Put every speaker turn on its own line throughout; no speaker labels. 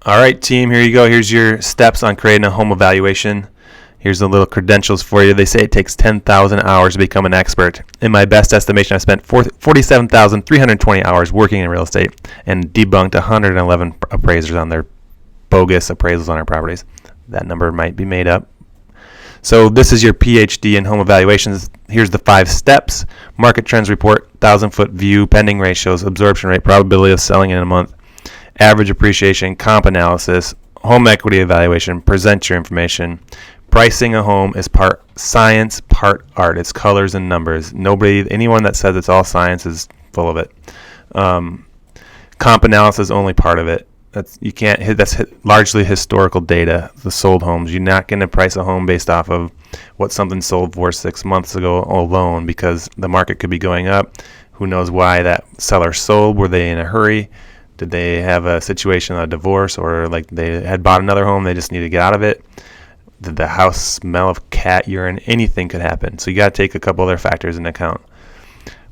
All right, team, here you go. Here's your steps on creating a home evaluation. Here's the little credentials for you. They say it takes 10,000 hours to become an expert. In my best estimation, I've spent 47,320 hours working in real estate and debunked 111 appraisers on their bogus appraisals on our properties. That number might be made up. So this is your PhD in home evaluations. Here's the 5 steps. Market trends report, 1,000-foot view, pending ratios, absorption rate, probability of selling in a month, average appreciation, comp analysis, home equity evaluation, present your information. Pricing a home is part science, part art. It's colors and numbers. Anyone that says it's all science is full of it. Comp analysis is only part of it. That's largely historical data. The sold homes. You're not going to price a home based off of what something sold for 6 months ago alone, because the market could be going up. Who knows why that seller sold? Were they in a hurry? Did they have a situation of divorce, or like they had bought another home, they just need to get out of it? Did the house smell of cat urine? Anything could happen. So you got to take a couple other factors into account.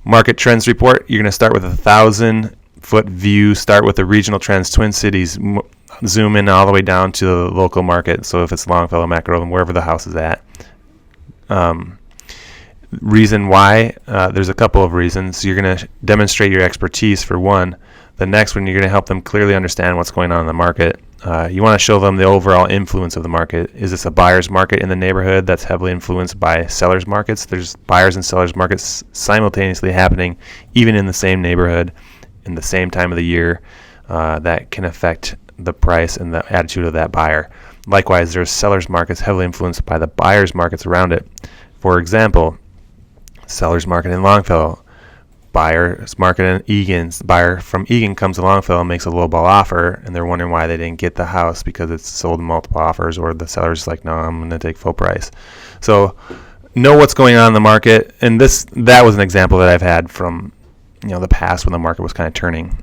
Market trends report. You're going to start with a 1,000-foot view. Start with the regional trends, Twin Cities. Zoom in all the way down to the local market. So if it's Longfellow, Macro, and wherever the house is at. Reason why? There's a couple of reasons. You're going to demonstrate your expertise for one. The next one, you're going to help them clearly understand what's going on in the market. You want to show them the overall influence of the market. Is this a buyer's market in the neighborhood that's heavily influenced by sellers' markets? There's buyers and sellers' markets simultaneously happening, even in the same neighborhood, in the same time of the year, that can affect the price and the attitude of that buyer. Likewise, there's sellers' markets heavily influenced by the buyers' markets around it. For example, seller's market in Longfellow, buyer's market in Egan's. The buyer from Egan comes to Longfellow and makes a lowball offer, and they're wondering why they didn't get the house because it's sold in multiple offers, or the seller's like, no, I'm going to take full price. So know what's going on in the market, and that was an example that I've had from the past when the market was kind of turning.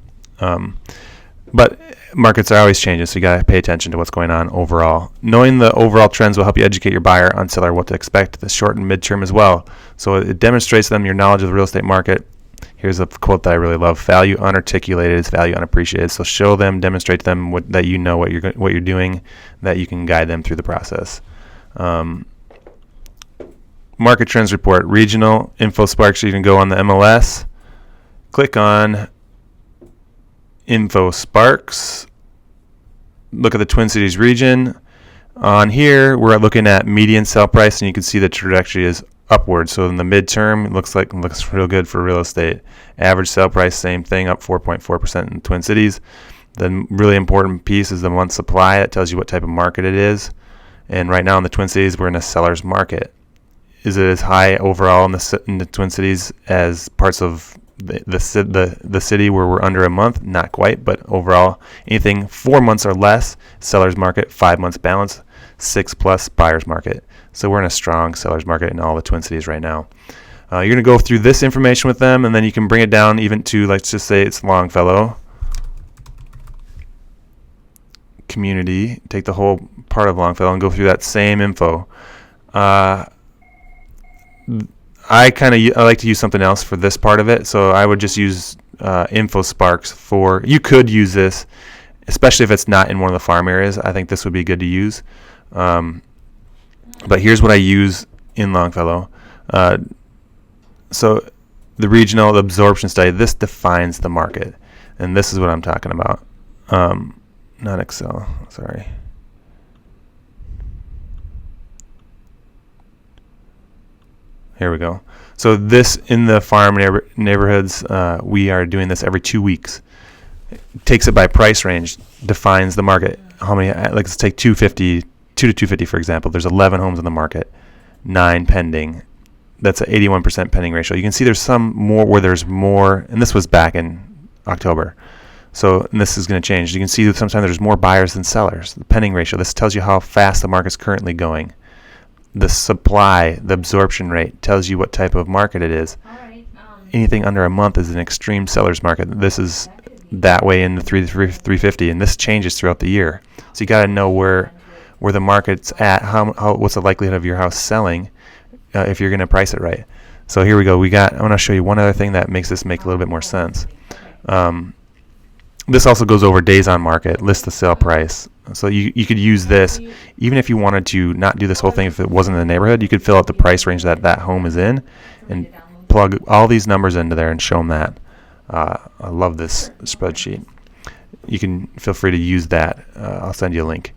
But markets are always changing, so you got to pay attention to what's going on overall. Knowing the overall trends will help you educate your buyer on seller what to expect the short and midterm as well. So it demonstrates to them your knowledge of the real estate market. Here's a quote that I really love: "Value unarticulated is value unappreciated." So show them, demonstrate to them that you know what you're doing, that you can guide them through the process. Market trends report, regional info sparks. You can go on the MLS, click on Info Sparks, look at the Twin Cities region. On here, we're looking at median sell price, and you can see the trajectory is upward. So in the midterm, it looks real good for real estate. Average sale price, same thing, up 4.4% in Twin Cities. The really important piece is the month supply. That tells you what type of market it is. And right now in the Twin Cities, we're in a seller's market. Is it as high overall in the Twin Cities as parts of the city where we're under a month? Not quite, but overall, anything 4 months or less, seller's market. 5 months balance, 6+ buyer's market. So we're in a strong seller's market in all the Twin Cities right now. You're going to go through this information with them, and then you can bring it down even to, let's just say it's Longfellow community. Take the whole part of Longfellow and go through that same info. I like to use something else for this part of it, so I would just use Info Sparks for. You could use this, especially if it's not in one of the farm areas. I think this would be good to use. But here's what I use in Longfellow. So the regional absorption study, this defines the market, and this is what I'm talking about. Not Excel, sorry. Here we go. So this, in the farm neighborhoods, we are doing this every 2 weeks. It takes it by price range, defines the market. How many? Let's take 2 to 250 for example. There's 11 homes in the market, 9 pending. That's an 81% pending ratio. You can see there's some more where there's more, and this was back in October. So this is going to change. You can see that sometimes there's more buyers than sellers. The pending ratio. This tells you how fast the market's currently going. The supply, the absorption rate, tells you what type of market it is. Anything under a month is an extreme seller's market. This is that way in the 350, and this changes throughout the year. So you got to know where the market's at, what's the likelihood of your house selling if you're going to price it right. So here we go. I want to show you one other thing that makes this make a little bit more sense. This also goes over days on market, list the sale price. So you could use this even if you wanted to not do this whole thing. If it wasn't in the neighborhood, you could fill out the price range that home is in and plug all these numbers into there and show them that. I love this spreadsheet. You can feel free to use that. I'll send you a link.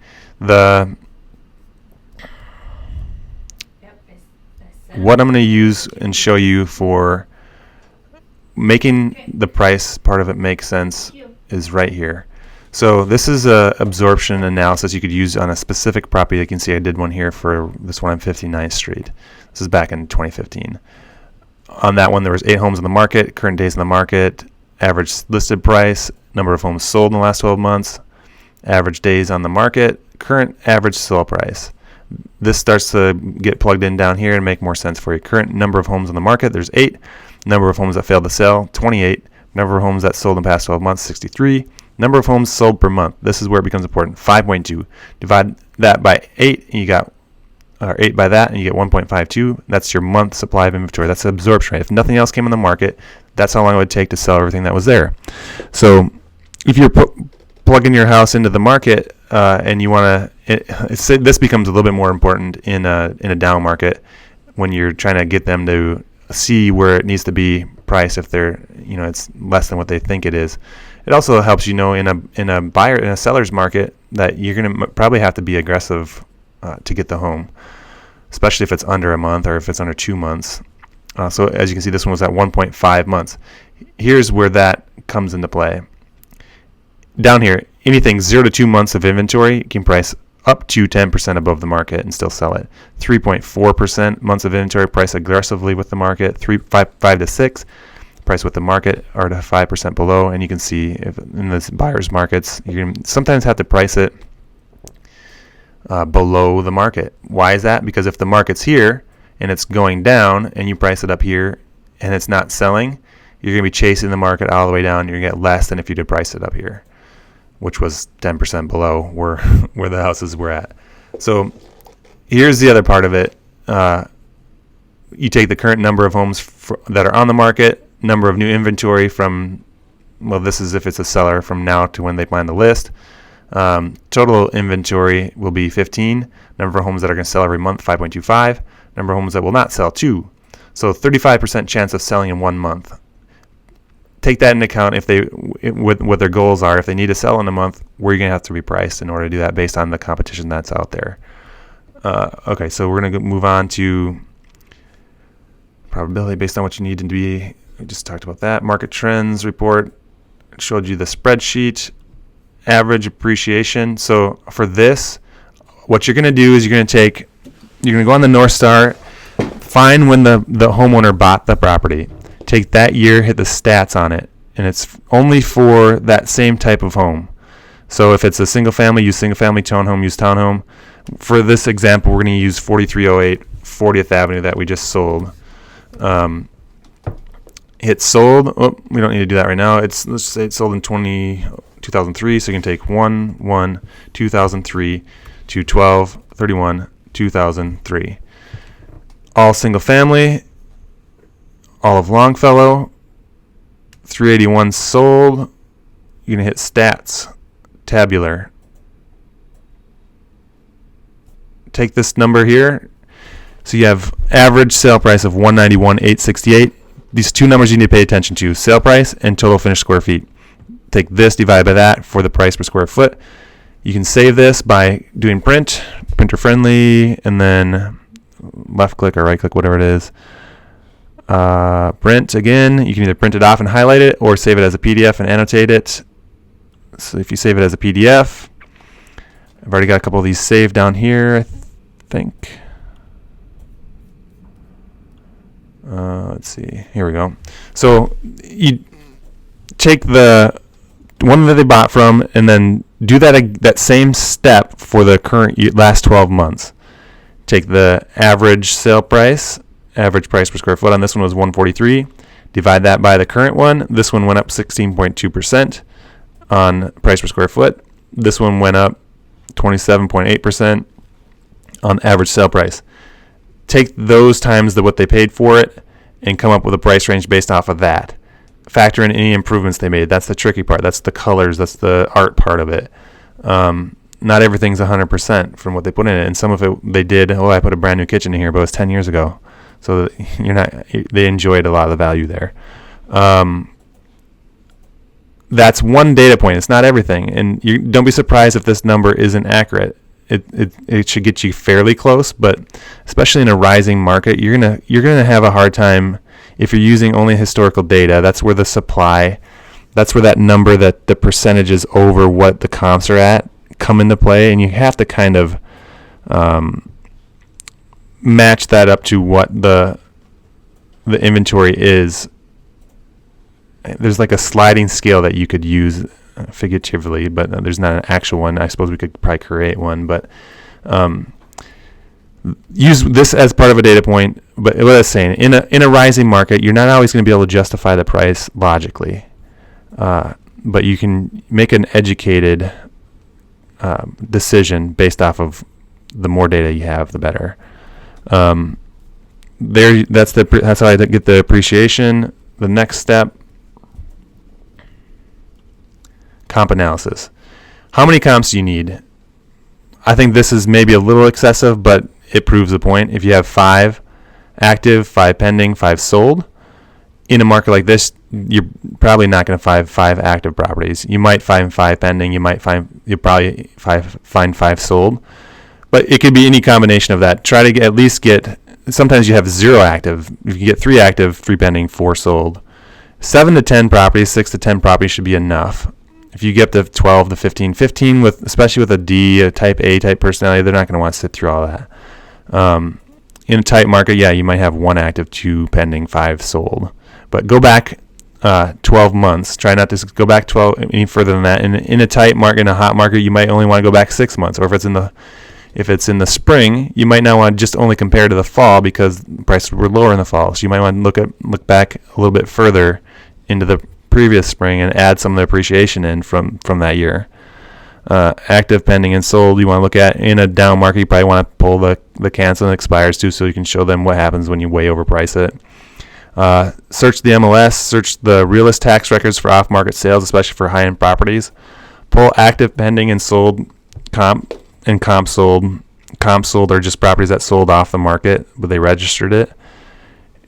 What I'm going to use and show you for making the price part of it make sense is right here. So this is a absorption analysis you could use on a specific property. You can see I did one here for this one on 59th Street. This is back in 2015. On that one, there was 8 homes on the market, current days in the market, average listed price, number of homes sold in the last 12 months, average days on the market, current average sale price. This starts to get plugged in down here and make more sense for you. Current number of homes on the market, there's 8. Number of homes that failed to sell, 28. Number of homes that sold in the past 12 months, 63. Number of homes sold per month. This is where it becomes important. 5.2. Divide that by 8, and you got, or 8 by that, and you get 1.52. That's your month supply of inventory. That's the absorption rate. If nothing else came on the market, that's how long it would take to sell everything that was there. So if you're plugging your house into the market and you want to, this becomes a little bit more important in a down market when you're trying to get them to see where it needs to be priced if they're, it's less than what they think it is. It also helps in a seller's market that you're going to probably have to be aggressive to get the home, especially if it's under a month or if it's under 2 months. So as you can see, this one was at 1.5 months. Here's where that comes into play. Down here, anything 0 to 2 months of inventory can price up to 10% above the market and still sell it. 3.4% months of inventory price aggressively with the market. 5 to 6 price with the market are to 5% below. And you can see if in this buyer's markets, you can sometimes have to price it below the market. Why is that? Because if the market's here and it's going down and you price it up here and it's not selling, you're going to be chasing the market all the way down. You're going to get less than if you did price it up here, which was 10% below where the houses were at. So here's the other part of it. You take the current number of homes that are on the market, number of new inventory from, this is if it's a seller from now to when they plan to list. Total inventory will be 15. Number of homes that are going to sell every month, 5.25. Number of homes that will not sell, 2. So 35% chance of selling in 1 month. Take that into account if they, what their goals are. If they need to sell in a month, where you're going to have to be priced in order to do that based on the competition that's out there. Okay, so we're going to move on to probability based on what you need to be. We just talked about that. Market trends report showed you the spreadsheet. Average appreciation. So for this, what you're going to do is you're going to go on the North Star, find when the homeowner bought the property. Take that year, hit the stats on it, and it's only for that same type of home. So if it's a single family, use single family, townhome, use townhome. For this example, we're going to use 4308 40th Avenue that we just sold. Hit sold. Oh, we don't need to do that right now. Let's say it's sold in 2003, so you can take 1/1/2003 to 12/31/2003. All single family. All of Longfellow, 381 sold. You're going to hit stats, tabular. Take this number here. So you have average sale price of $191,868. These two numbers you need to pay attention to, sale price and total finished square feet. Take this, divide by that for the price per square foot. You can save this by doing print, printer friendly, and then left click or right click, whatever it is. Print again. You can either print it off and highlight it or save it as a PDF and annotate it. So if you save it as a PDF, I've already got a couple of these saved down here, I think. Let's see. Here we go. So you take the one that they bought from and then do that same step for the current last 12 months. Take the average sale price. Average price per square foot on this one was $143. Divide that by the current one. This one went up 16.2% on price per square foot. This one went up 27.8% on average sale price. Take those times what they paid for it and come up with a price range based off of that. factor in any improvements they made. That's the tricky part. That's the colors. That's the art part of it. Not everything's 100% from what they put in it, and some of it they did. Oh, I put a brand new kitchen in here, but it was 10 years ago, so they enjoyed a lot of the value there. That's one data point. It's not everything, and you don't be surprised if this number isn't accurate. It should get you fairly close, but especially in a rising market, you're gonna have a hard time if you're using only historical data. That's where the supply, that's where that number, that the percentages over what the comps are at, come into play, and you have to kind of match that up to what the inventory is. There's like a sliding scale that you could use figuratively, but there's not an actual one. I suppose we could probably create one, but use this as part of a data point. But what I was saying, in a rising market, you're not always going to be able to justify the price logically, but you can make an educated decision based off of the more data you have, the better. That's how I get the appreciation. The next step, comp analysis. How many comps do you need? I think this is maybe a little excessive, but it proves the point. If you have 5 active, 5 pending, 5 sold, in a market like this, you're probably not going to find 5 active properties. You might find 5 pending. You'll probably find 5 sold, but it could be any combination of that. Try to at least get. Sometimes you have 0 active. If you get 3 active, 3 pending, 4 sold. 7 to 10 properties, 6 to 10 properties should be enough. If you get to 12 to 15 with, especially with a type A type personality, they're not going to want to sit through all that. In a tight market, yeah, you might have 1 active, 2 pending, 5 sold. But go back 12 months. Try not to go back 12 any further than that. In a tight market, in a hot market, you might only want to go back 6 months. Or if it's in the spring, you might not want to just only compare to the fall because prices were lower in the fall. So you might want to look back a little bit further into the previous spring and add some of the appreciation in from that year. Active, pending, and sold, you want to look at. In a down market, you probably want to pull the cancel and expires too, so you can show them what happens when you way overprice it. Search the MLS, search the realist tax records for off-market sales, especially for high-end properties. Pull active, pending, and sold comp and comp sold. Comp sold are just properties that sold off the market, but they registered it.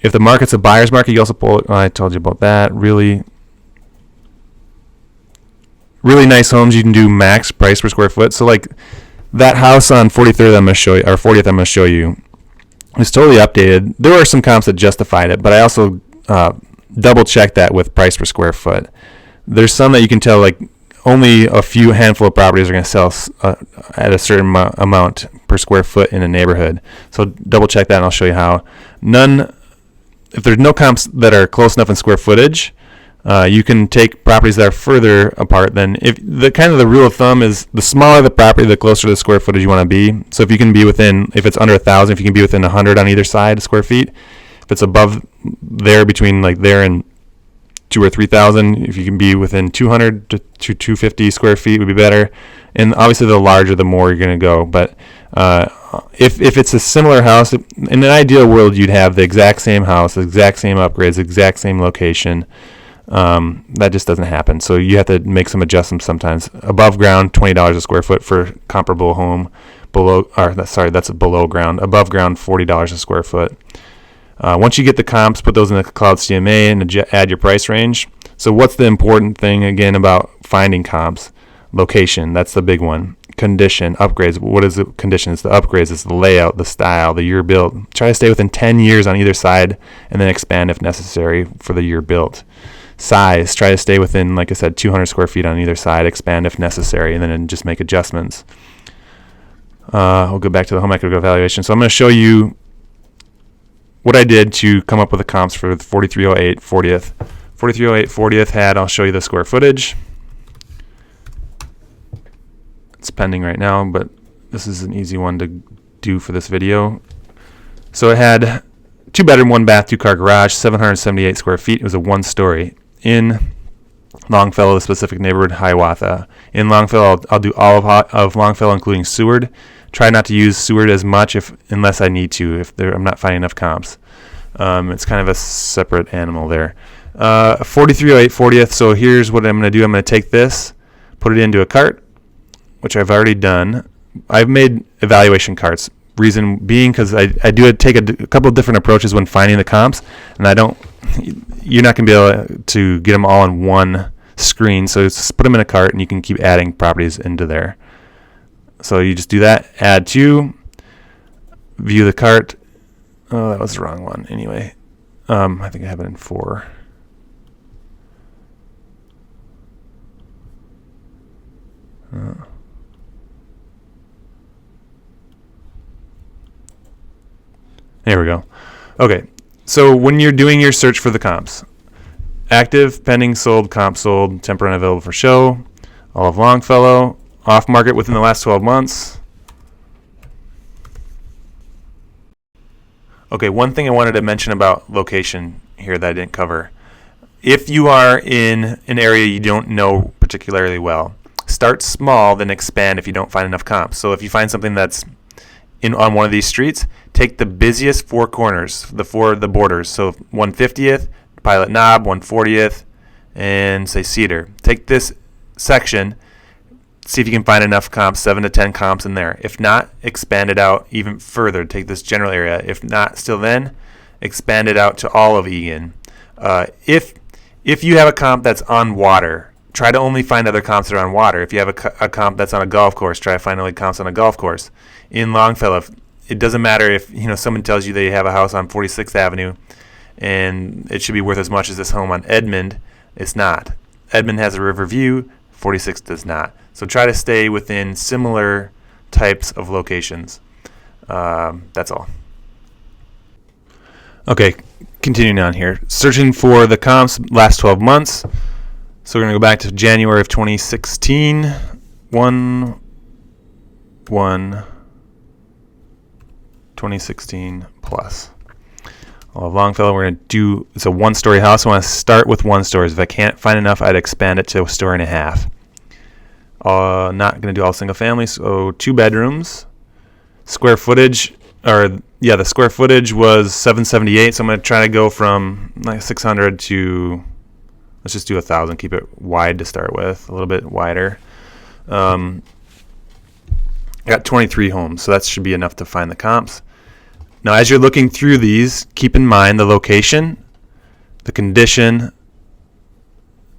If the market's a buyer's market, you also pull. I told you about that. Really nice homes, you can do max price per square foot. So like that house on 43rd I'm going to show you, or 40th I'm going to show you, is totally updated. There are some comps that justified it, but I also double checked that with price per square foot. There's some that you can tell like only a handful of properties are going to sell at a certain amount per square foot in a neighborhood. So double check that and I'll show you how. If there's no comps that are close enough in square footage, you can take properties that are further apart. Then if the rule of thumb is the smaller the property, the closer to the square footage you want to be. So if you can be within, if it's under 1,000, if you can be within 100 on either side square feet, if it's above there, between like there and 2,000 or 3,000, if you can be within 200 to 250 square feet would be better. And obviously the larger the more you're going to go. But if it's a similar house, in an ideal world you'd have the exact same house, the exact same upgrades, the exact same location. That just doesn't happen. So you have to make some adjustments sometimes. Above ground, $20 a square foot for comparable home. That's below ground. Above ground, $40 a square foot. Once you get the comps, put those in the Cloud CMA and add your price range. So what's the important thing again about finding comps? Location, that's the big one. Condition, upgrades. What is the condition? It's the upgrades, it's the layout, the style, the year built. Try to stay within 10 years on either side and then expand if necessary for the year built. Size, try to stay within, like I said, 200 square feet on either side, expand if necessary, and then just make adjustments. We'll go back to the home equity evaluation. So I'm going to show you what I did to come up with the comps for the 4308 40th. 4308 40th had, I'll show you the square footage. It's pending right now, but this is an easy one to do for this video. So it had 2 bedroom, 1 bath, 2 car garage, 778 square feet. It was a 1-story in Longfellow, the specific neighborhood, Hiawatha. In Longfellow, I'll do all of Longfellow, including Seward. Try not to use Seward as much unless I need to, I'm not finding enough comps. It's kind of a separate animal there. 4308 40th. So here's what I'm going to do. I'm going to take this, put it into a cart, which I've already done. I've made evaluation carts. Reason being because I do take a couple of different approaches when finding the comps, and you're not going to be able to get them all on one screen. So just put them in a cart, and you can keep adding properties into there. So you just do that. Add to, view the cart. Oh, that was the wrong one. Anyway, I think I have it in 4. There we go. Okay, so when you're doing your search for the comps, active, pending, sold, comp sold, temporary unavailable for show, all of Longfellow, off market within the last 12 months. Okay, one thing I wanted to mention about location here that I didn't cover. If you are in an area you don't know particularly well, start small, then expand if you don't find enough comps. So if you find something that's on one of these streets, take the busiest 4 corners, the borders. So 150th, Pilot Knob, 140th, and say Cedar. Take this section, see if you can find enough comps, 7 to 10 comps in there. If not, expand it out even further. Take this general area. If not, still then, expand it out to all of Eagan. If you have a comp that's on water, try to only find other comps that are on water. If you have a comp that's on a golf course, try to find only comps on a golf course. In Longfellow, it doesn't matter if someone tells you they have a house on 46th Avenue and it should be worth as much as this home on Edmond. It's not. Edmond has a river view, 46th does not. So try to stay within similar types of locations. That's all. Okay, continuing on here. Searching for the comps last 12 months. So we're going to go back to January of 2016. 2016 plus. All of Longfellow, we're going to do, it's a 1-story house. I want to start with 1 stories. If I can't find enough, I'd expand it to a story and a half. Not going to do all single family, so 2 bedrooms. Square footage, the square footage was 778, so I'm going to try to go from like 600 to, let's just do 1,000, keep it wide to start with, a little bit wider. I got 23 homes, so that should be enough to find the comps. Now, as you're looking through these, keep in mind the location, the condition,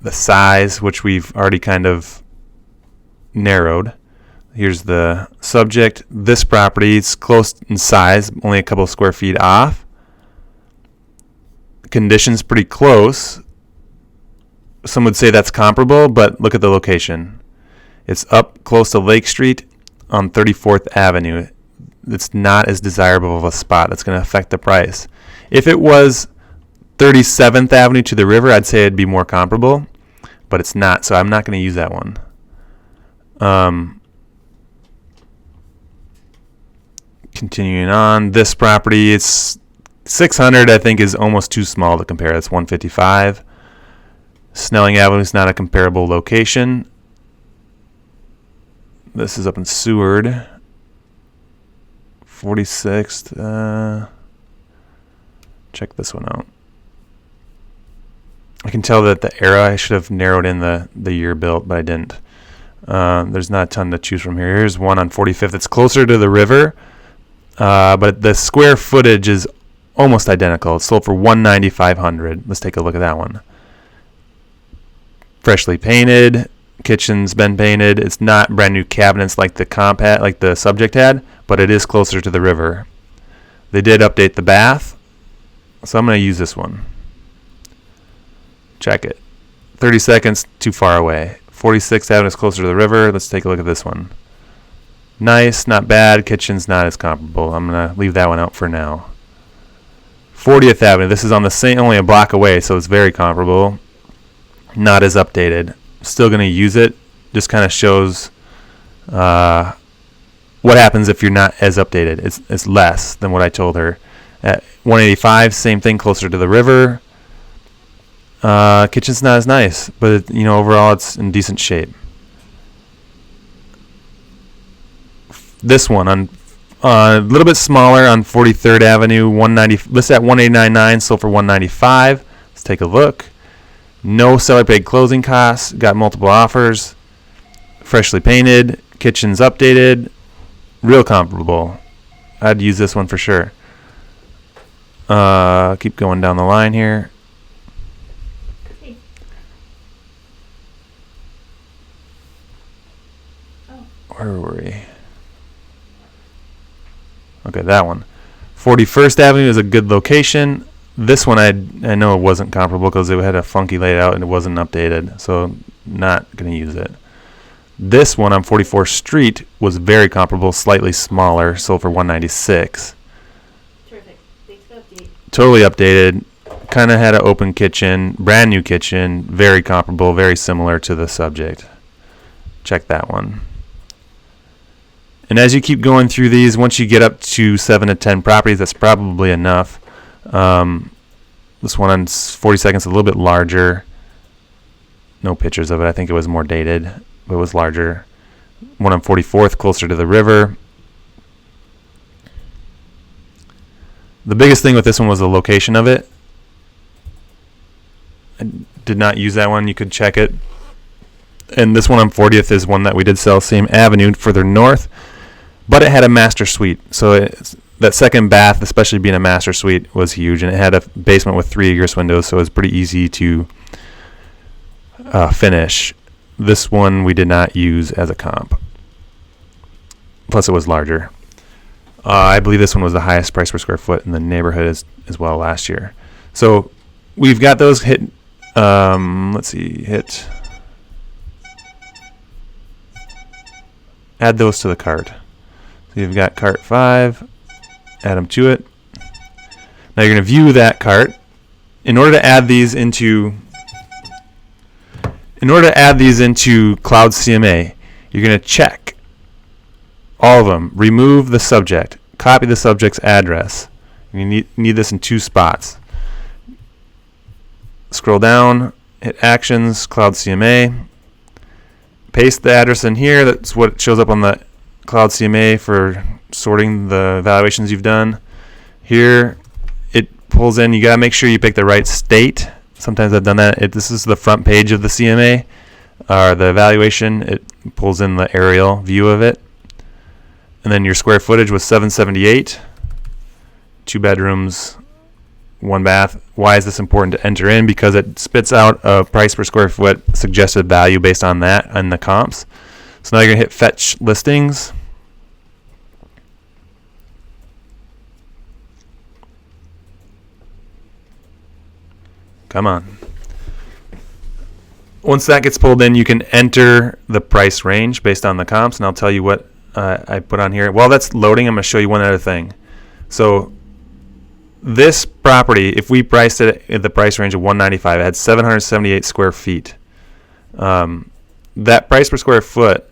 the size, which we've already kind of narrowed. Here's the subject. This property is close in size, only a couple of square feet off. Condition's pretty close. Some would say that's comparable, but look at the location. It's up close to Lake Street on 34th Avenue. It's not as desirable of a spot. That's going to affect the price. If it was 37th Avenue to the river, I'd say it'd be more comparable, but it's not, so I'm not going to use that one. Continuing on, this property, it's 600, I think, is almost too small to compare. That's 155. Snelling Avenue is not a comparable location. This is up in Seward. 46th. Check this one out. I can tell that the era, I should have narrowed in the year built, but I didn't. There's not a ton to choose from here. Here's one on 45th. It's closer to the river, but the square footage is almost identical. It's sold for $195,500. Let's take a look at that one. Freshly painted. Kitchen's been painted. It's not brand new cabinets like the comp had, like the subject had, but it is closer to the river. They did update the bath, so I'm going to use this one. Check it. 30 seconds too far away. 46th Avenue is closer to the river. Let's take a look at this one. Nice, not bad. Kitchen's not as comparable. I'm going to leave that one out for now. 40th Avenue. This is on the same, only a block away, so it's very comparable. Not as updated. Still going to use it. Just kind of shows what happens if you're not as updated. It's less than what I told her. At 185, same thing, closer to the river. Kitchen's not as nice, but overall it's in decent shape. This one on a little bit smaller on 43rd Avenue, 190. Listed at 189.9, sold for 195. Let's take a look. No seller paid closing costs. Got multiple offers. Freshly painted. Kitchen's updated. Real comparable. I'd use this one for sure. Keep going down the line here. Where were we? Okay, that one. 41st Avenue is a good location. This one I know it wasn't comparable because it had a funky layout and it wasn't updated, so not going to use it. This one on 44th Street was very comparable, slightly smaller, sold for $196.
Terrific. Thanks for the update.
Totally updated. Kind of had an open kitchen, brand new kitchen, very comparable, very similar to the subject. Check that one. And as you keep going through these, once you get up to 7 to 10 properties, that's probably enough. This one on 42nd is a little bit larger. No pictures of it. I think it was more dated, but it was larger. One on 44th, closer to the river. The biggest thing with this one was the location of it. I did not use that one. You could check it. And this one on 40th is one that we did sell, same avenue, further north. But it had a master suite, so that second bath, especially being a master suite, was huge, and it had a basement with 3 egress windows, so it was pretty easy to finish. This one we did not use as a comp. Plus, it was larger. I believe this one was the highest price per square foot in the neighborhood as well last year. So we've got those hit. Let's see, hit. Add those to the cart. So you've got cart 5, add them to it. Now you're going to view that cart. In order to add these into Cloud CMA, you're going to check all of them. Remove the subject. Copy the subject's address. You need this in 2 spots. Scroll down, hit Actions, Cloud CMA. Paste the address in here. That's what shows up on the Cloud CMA for sorting the evaluations you've done. Here, it pulls in. You got to make sure you pick the right state. Sometimes I've done that. This is the front page of the CMA, or the evaluation. It pulls in the aerial view of it. And then your square footage was 778. 2 bedrooms, 1 bath. Why is this important to enter in? Because it spits out a price per square foot suggested value based on that and the comps. So now you're going to hit Fetch Listings. Come on. Once that gets pulled in, you can enter the price range based on the comps, and I'll tell you what I put on here. While that's loading, I'm going to show you one other thing. So this property, if we priced it at the price range of $195, it had 778 square feet. That price per square foot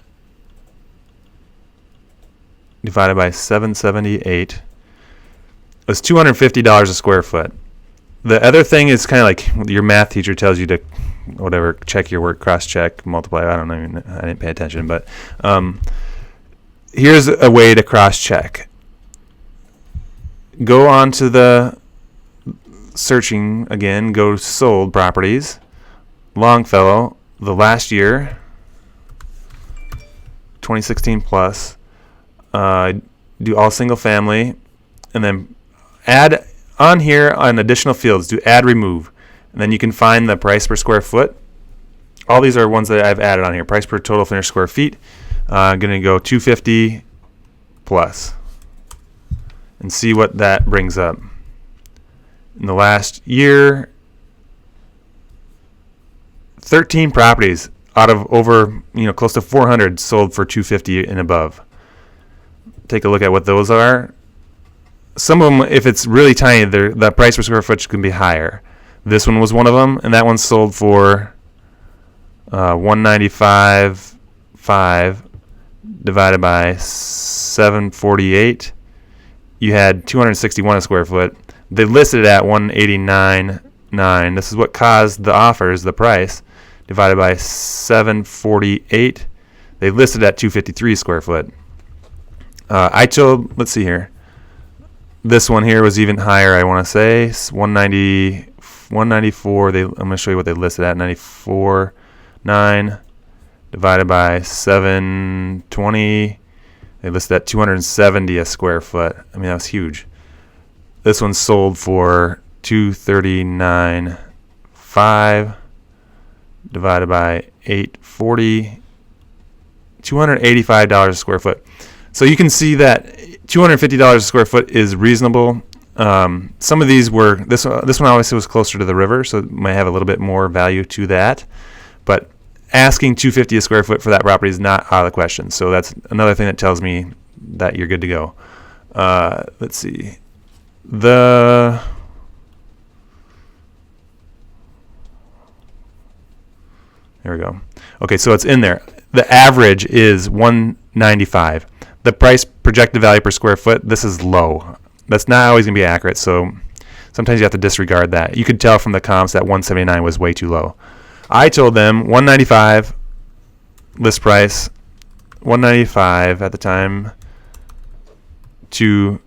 divided by 778 was $250 a square foot. The other thing is kind of like your math teacher tells you to, whatever, check your work, cross-check, multiply. I don't know. I didn't pay attention. But here's a way to cross-check. Go on to the searching again. Go to sold properties. Longfellow, the last year, 2016 plus. Do all single family, and then add on here on additional fields. Do add remove, and then you can find the price per square foot. All these are ones that I've added on here. Price per total finished square feet. I'm gonna go 250 plus, and see what that brings up. In the last year, 13 properties out of over close to 400 sold for 250 and above. Take a look at what those are. Some of them, if it's really tiny, the price per square foot can be higher. This one was one of them, and that one sold for $195.5 divided by 748. You had 261 a square foot. They listed it at $189.9. This is what caused the offers, the price, divided by 748. They listed at 253 square foot. Let's see here. This one here was even higher, I want to say. 190, 194. I'm going to show you what they listed at. 94.9 divided by 720. They listed at 270 a square foot. I mean, that was huge. This one sold for 239.5 divided by 840. $285 a square foot. So you can see that $250 a square foot is reasonable. Some of these were, this one obviously was closer to the river, so it might have a little bit more value to that. But asking $250 a square foot for that property is not out of the question. So that's another thing that tells me that you're good to go. Let's see. There we go. Okay, so it's in there. The average is $195. The price projected value per square foot, this is low. That's not always going to be accurate, so sometimes you have to disregard that. You could tell from the comps that $179 was way too low. I told them $195 list price, $195 at the time to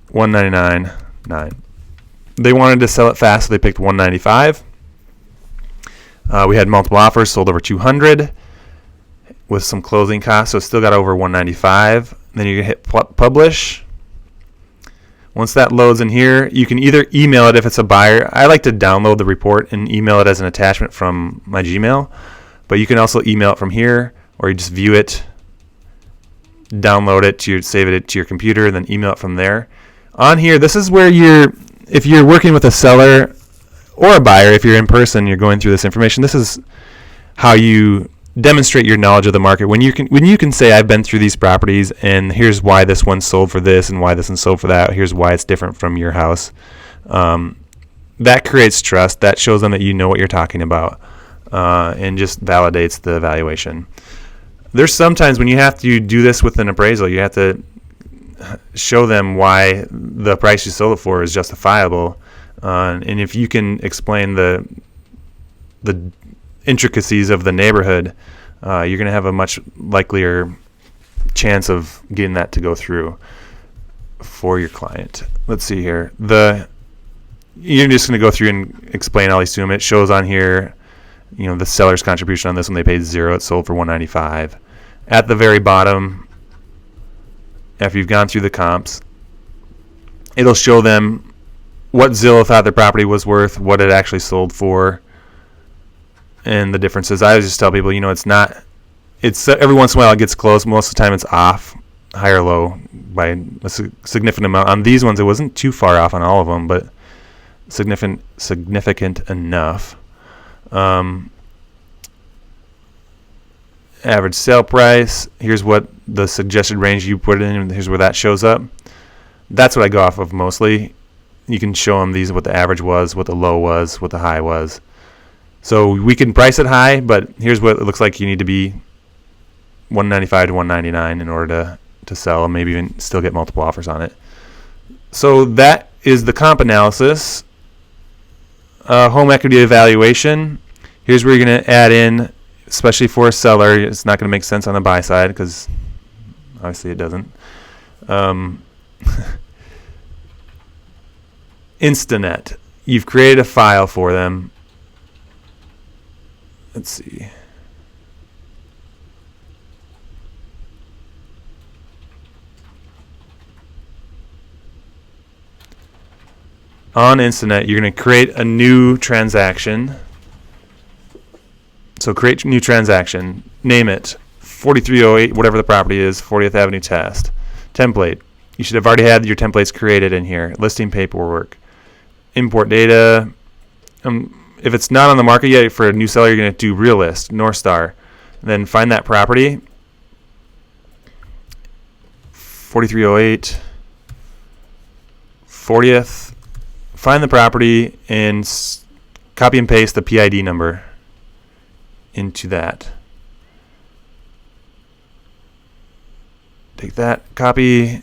$199.9. They wanted to sell it fast, so they picked $195. We had multiple offers, sold over 200 with some closing costs, so still got over 195. Then you can hit publish. Once that loads in here, you can either email it if it's a buyer. I like to download the report and email it as an attachment from my Gmail, but you can also email it from here, or you just view it, download it to save it to your computer, and then email it from there. On here, this is where if you're working with a seller or a buyer, if you're in person, you're going through this information. This is how you demonstrate your knowledge of the market. When you can say, I've been through these properties, and here's why this one sold for this, and why this one sold for that. Here's why it's different from your house. That creates trust. That shows them that you know what you're talking about, and just validates the valuation. There's sometimes when you have to do this with an appraisal, you have to show them why the price you sold it for is justifiable. And if you can explain the intricacies of the neighborhood, you're going to have a much likelier chance of getting that to go through for your client. Let's see here. You're just going to go through and explain all these to them. It shows on here, the seller's contribution on this one. They paid $0. It sold for $195. At the very bottom, after you've gone through the comps, it'll show them what Zillow thought their property was worth, what it actually sold for, and the differences. I always just tell people, it's every once in a while it gets close. Most of the time it's off, high or low, by a significant amount. On these ones, it wasn't too far off on all of them, but significant enough. Average sale price. Here's what the suggested range you put in, and here's where that shows up. That's what I go off of mostly. You can show them what the average was, what the low was, what the high was. So we can price it high, but here's what it looks like you need to be: $195 to $199 in order to sell, and maybe even still get multiple offers on it. So that is the comp analysis. Home equity evaluation. Here's where you're going to add in, especially for a seller. It's not going to make sense on the buy side because obviously it doesn't. Instanet. You've created a file for them. Let's see. On Instanet, you're going to create a new transaction. So create a new transaction. Name it 4308, whatever the property is, 40th Avenue Test. Template. You should have already had your templates created in here. Listing paperwork. Import data. If it's not on the market yet for a new seller, you're going to do Realist, North Star. Then find that property. 4308. 40th. Find the property and copy and paste the PID number into that. Take that, copy.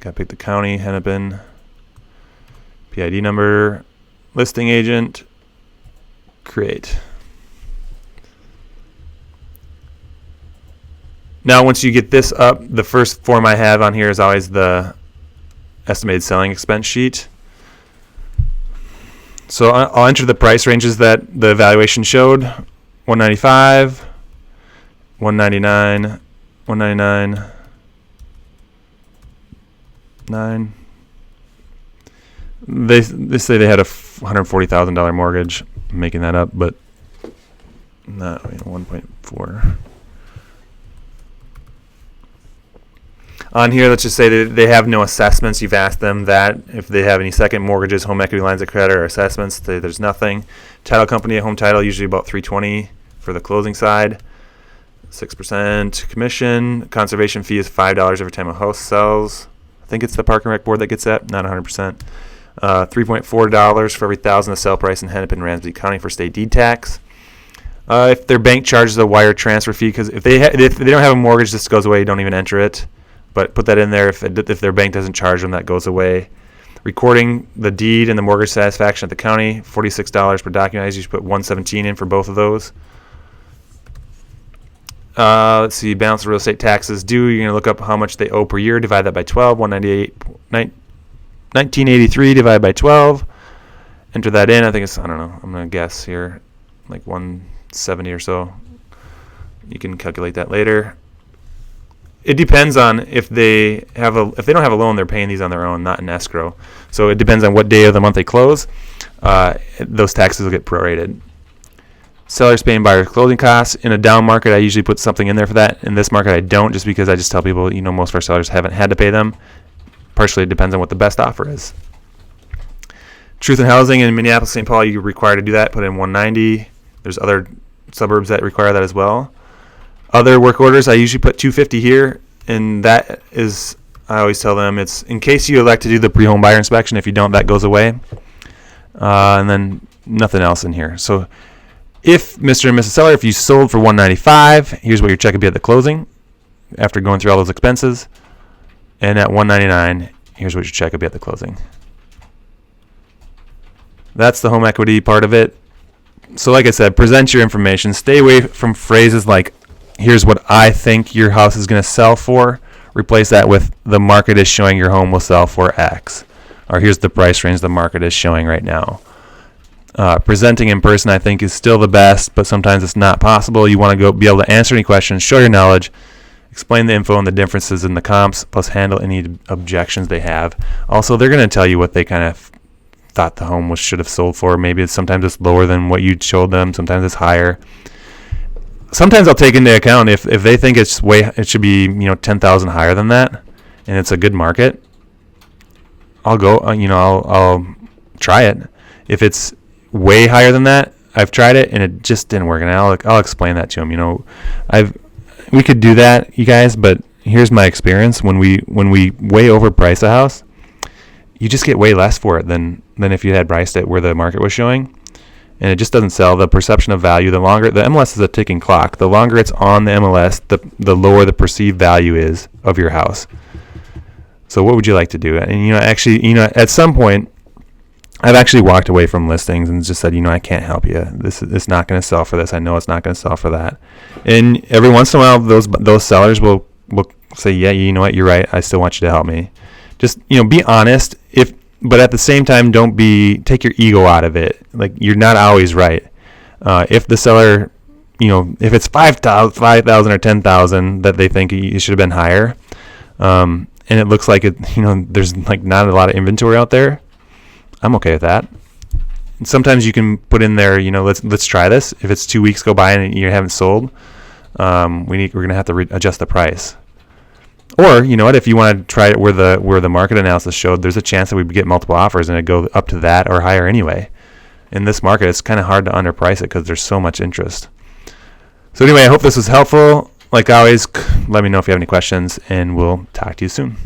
Gotta pick the county, Hennepin. PID number, listing agent, create. Now, once you get this up, the first form I have on here is always the estimated selling expense sheet. So I'll enter the price ranges that the evaluation showed: 195, 199, 199, 9. They say they had a $140,000 mortgage. I'm making that up, but not 1.4. On here, let's just say that they have no assessments. You've asked them that if they have any second mortgages, home equity lines of credit, or assessments. There's nothing. Title company, home title, usually about $320 for the closing side. 6% commission. Conservation fee is $5 every time a house sells. I think it's the Park and Rec Board that gets that, not 100%. $3.4 for every $1,000 of sale price in Hennepin, Ramsey County for state deed tax. If their bank charges a wire transfer fee, because if they don't have a mortgage, this goes away. You don't even enter it. But put that in there. If their bank doesn't charge them, that goes away. Recording the deed and the mortgage satisfaction at the county, $46 per document. I usually put $117 in for both of those. Let's see, balance of real estate taxes due. You're going to look up how much they owe per year. Divide that by 12. 1983 divided by 12. Enter that in. I think it's, I don't know, I'm going to guess here, like 170 or so. You can calculate that later. It depends on if they don't have a loan, they're paying these on their own, not in escrow. So it depends on what day of the month they close. Those taxes will get prorated. Sellers paying buyers closing costs. In a down market, I usually put something in there for that. In this market, I don't, just because I just tell people, most of our sellers haven't had to pay them. Partially, it depends on what the best offer is. Truth in housing in Minneapolis, St. Paul, you're required to do that. Put in 190. There's other suburbs that require that as well. Other work orders, I usually put 250 here, and that is, I always tell them, it's in case you elect to do the pre-home buyer inspection. If you don't, that goes away. And then nothing else in here. So if Mr. and Mrs. Seller, if you sold for 195, here's what your check would be at the closing after going through all those expenses. And at 199, here's what your check would be at the closing. That's the home equity part of it. So like I said, present your information. Stay away from phrases like, here's what I think your house is going to sell for. Replace that with, the market is showing your home will sell for X. Or here's the price range the market is showing right now. Presenting in person, I think, is still the best, but sometimes it's not possible. You want to be able to answer any questions, show your knowledge, explain the info and the differences in the comps, plus handle any objections they have. Also, they're going to tell you what they kind of thought the home should have sold for. Maybe sometimes it's lower than what you showed them. Sometimes it's higher. Sometimes I'll take into account if they think it should be 10,000 higher than that, and it's a good market. I'll go. I'll try it. If it's way higher than that, I've tried it and it just didn't work, and I'll explain that to them. We could do that, you guys, but here's my experience: when we way overprice a house, you just get way less for it than if you had priced it where the market was showing. And it just doesn't sell. The perception of value, the MLS is a ticking clock. The longer it's on the MLS, the lower the perceived value is of your house. So what would you like to do? And at some point, I've actually walked away from listings and just said, I can't help you. It's not going to sell for this. I know it's not going to sell for that. And every once in a while, those sellers will say, yeah, you know what, you're right. I still want you to help me. Just be honest. But at the same time, take your ego out of it. Like, you're not always right. If the seller, if it's 5,000 or 10,000 that they think it should have been higher, and it looks like there's like not a lot of inventory out there, I'm okay with that. And sometimes you can put in there, let's try this. If it's 2 weeks go by and you haven't sold, we're gonna have to adjust the price. Or, if you want to try it where the market analysis showed, there's a chance that we get multiple offers and it go up to that or higher anyway. In this market, it's kind of hard to underprice it because there's so much interest. So anyway, I hope this was helpful. Like always, let me know if you have any questions, and we'll talk to you soon.